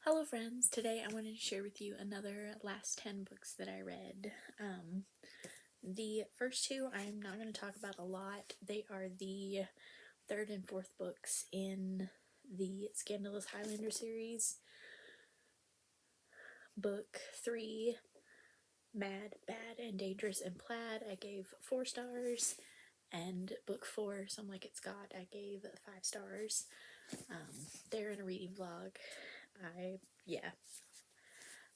Hello friends, today I wanted to share with you another last 10 books that I read. The first two I'm not going to talk about a lot. They are the third and fourth books in the Scandalous Highlander series. Book 3, Mad, Bad, and Dangerous in Plaid, I gave 4 stars. And book 4, Some Like It Scott, I gave 5 stars. They're in a reading vlog.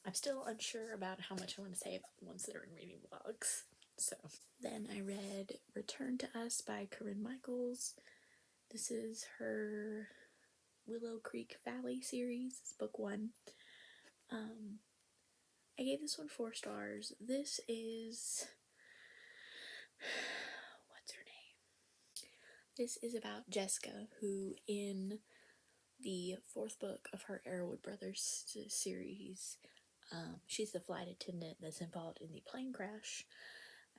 I'm still unsure about how much I want to say about the ones that are in reading vlogs. So then I read Return to Us by Corinne Michaels. This is her Willow Creek Valley series. It's book 1. I gave this one 4 stars. This is... what's her name? This is about Jessica, who in the 4th book of her Arrowwood Brothers series, she's the flight attendant that's involved in the plane crash.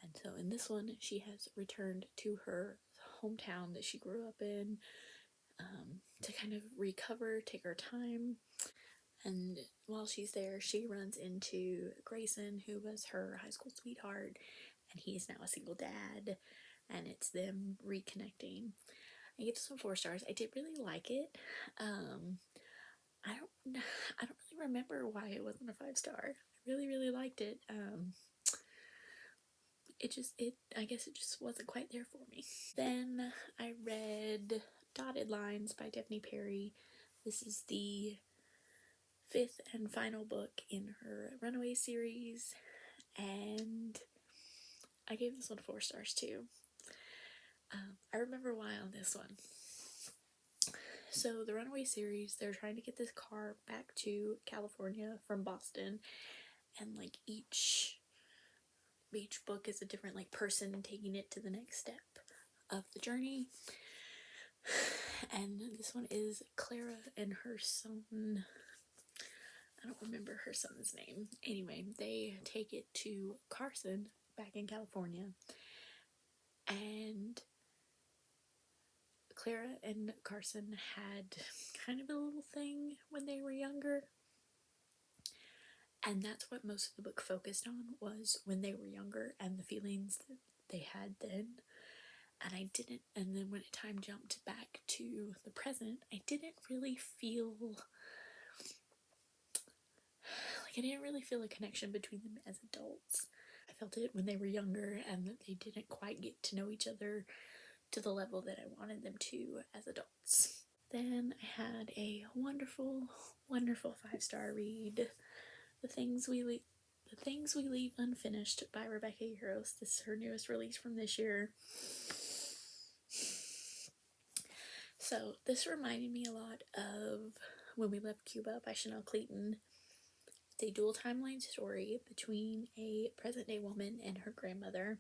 And so in this one, she has returned to her hometown that she grew up in to kind of recover, take her time. And while she's there, she runs into Grayson, who was her high school sweetheart, and he's now a single dad, and it's them reconnecting. I gave this one 4 stars. I did really like it. I don't really remember why it wasn't a 5-star. I really liked it. I guess it just wasn't quite there for me. Then I read Dotted Lines by Daphne Perry. This is the 5th and final book in her Runaway series, and I gave this one 4 stars too. I remember why on this one. So the Runaway series, they're trying to get this car back to California from Boston, and like each book is a different like person taking it to the next step of the journey. And this one is Clara and her son. I don't remember her son's name. Anyway, they take it to Carson back in California, and Clara and Carson had kind of a little thing when they were younger, and that's what most of the book focused on, was when they were younger and the feelings that they had then. And then when time jumped back to the present, I didn't really feel a connection between them as adults. I felt it when they were younger, and that they didn't quite get to know each other to the level that I wanted them to as adults. Then I had a wonderful 5-star read, The Things We Leave Unfinished by Rebecca Yarros. This is her newest release from this year. So this reminded me a lot of When We Left Cuba by Chanel Clayton. It's a dual timeline story between a present day woman and her grandmother.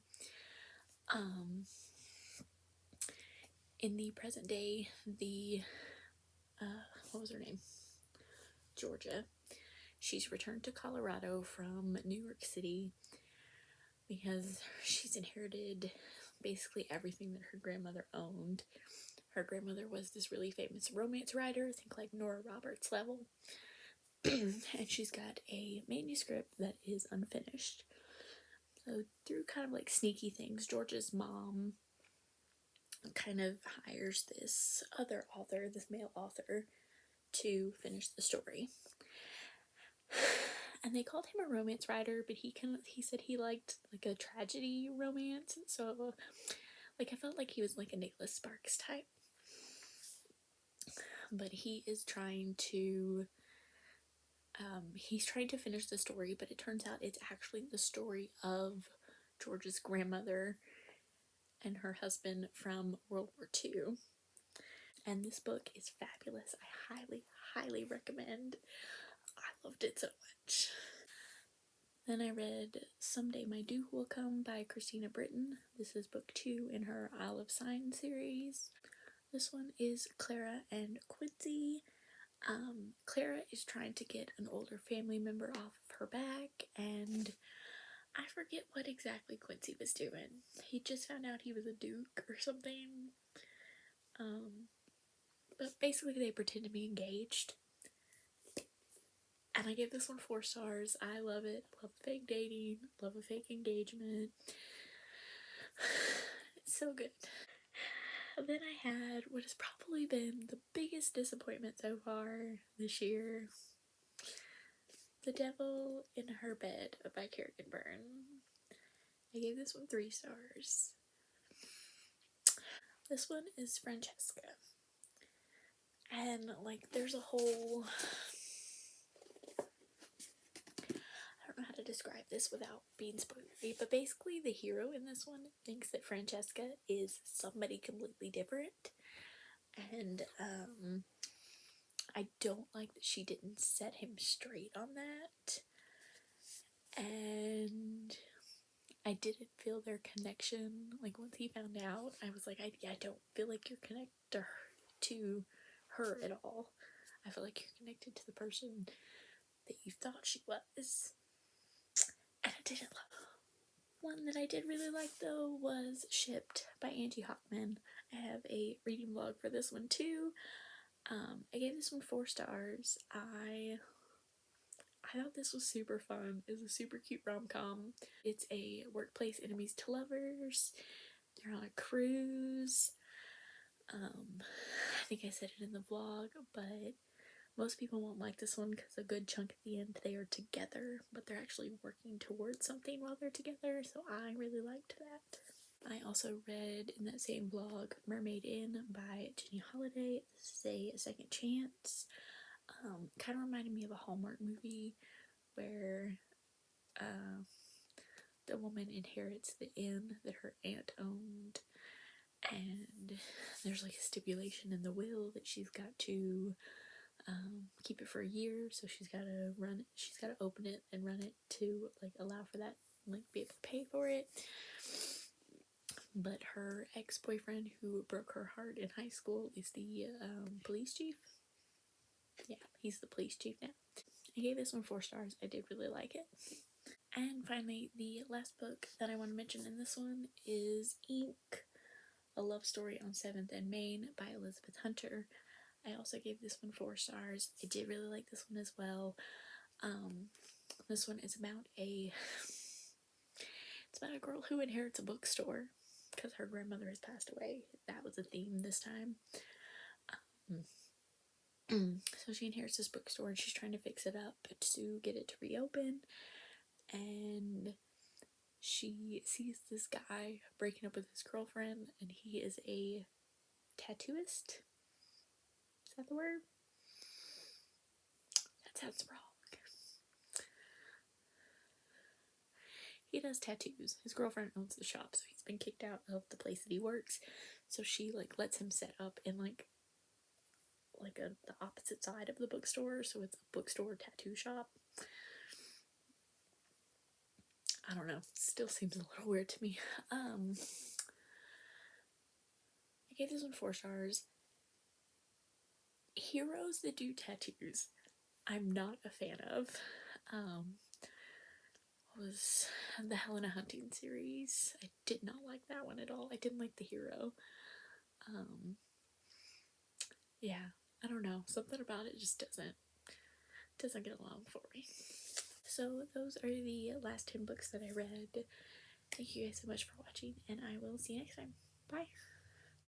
In the present day, what was her name? Georgia. She's returned to Colorado from New York City because she's inherited basically everything that her grandmother owned. Her grandmother was this really famous romance writer, I think like Nora Roberts level. And she's got a manuscript that is unfinished. So through kind of like sneaky things, George's mom kind of hires this other author, this male author, to finish the story. And they called him a romance writer, but he said he liked like a tragedy romance, so like I felt like he was like a Nicholas Sparks type. But he is trying to finish the story, but it turns out it's actually the story of George's grandmother and her husband from World War II. And this book is fabulous. I highly recommend. I loved it so much. Then I read Someday My Dew Will Come by Christina Britton. This is book 2 in her Isle of Sign series. This one is Clara and Quincy. Clara is trying to get an older family member off of her back, and I forget what exactly Quincy was doing. He just found out he was a duke or something. But basically they pretend to be engaged. And I gave this one 4 stars. I love it. Love fake dating. Love a fake engagement. It's so good. Then I had what has probably been the biggest disappointment so far this year. The Devil in Her Bed by Kerrigan Byrne. I gave this one 3 stars. This one is Francesca. And, like, there's a whole... I don't know how to describe this without being spoilery, but basically the hero in this one thinks that Francesca is somebody completely different. And, I don't like that she didn't set him straight on that. And I didn't feel their connection. Like, once he found out, I was like, I don't feel like you're connected to her at all. I feel like you're connected to the person that you thought she was. And I didn't love her. One that I did really like, though, was Shipped by Angie Hockman. I have a reading blog for this one, too. I gave this one 4 stars. I thought this was super fun. It's a super cute rom-com. It's a workplace enemies to lovers. They're on a cruise. I think I said it in the vlog, but most people won't like this one because a good chunk at the end they are together, but they're actually working towards something while they're together, so I really liked that. I also read in that same blog Mermaid Inn by Jenny Holiday. This is a second chance. Kind of reminded me of a Hallmark movie where the woman inherits the inn that her aunt owned, and there's like a stipulation in the will that she's got to keep it for a year, so she's got to open it and run it to like allow for that, like be able to pay for it. But her ex-boyfriend who broke her heart in high school is the police chief. Yeah, he's the police chief now. I gave this one 4 stars. I did really like it. And finally, the last book that I want to mention in this one is Ink, A Love Story on 7th and Main by Elizabeth Hunter. I also gave this one 4 stars. I did really like this one as well. This one is about a girl who inherits a bookstore because her grandmother has passed away. That was a theme this time. So she inherits this bookstore and she's trying to fix it up to get it to reopen. And she sees this guy breaking up with his girlfriend, and he is a tattooist. Is that the word? That sounds wrong. He does tattoos. His girlfriend owns the shop, so he's been kicked out of the place that he works. So she like lets him set up in the opposite side of the bookstore, so it's a bookstore tattoo shop. I don't know. Still seems a little weird to me. I gave this one 4 stars. Heroes that do tattoos, I'm not a fan of. Was the Helena Hunting series. I did not like that one at all. I didn't like the hero. Yeah, I don't know. Something about it just doesn't get along for me. So those are the last 10 books that I read. Thank you guys so much for watching, and I will see you next time. Bye!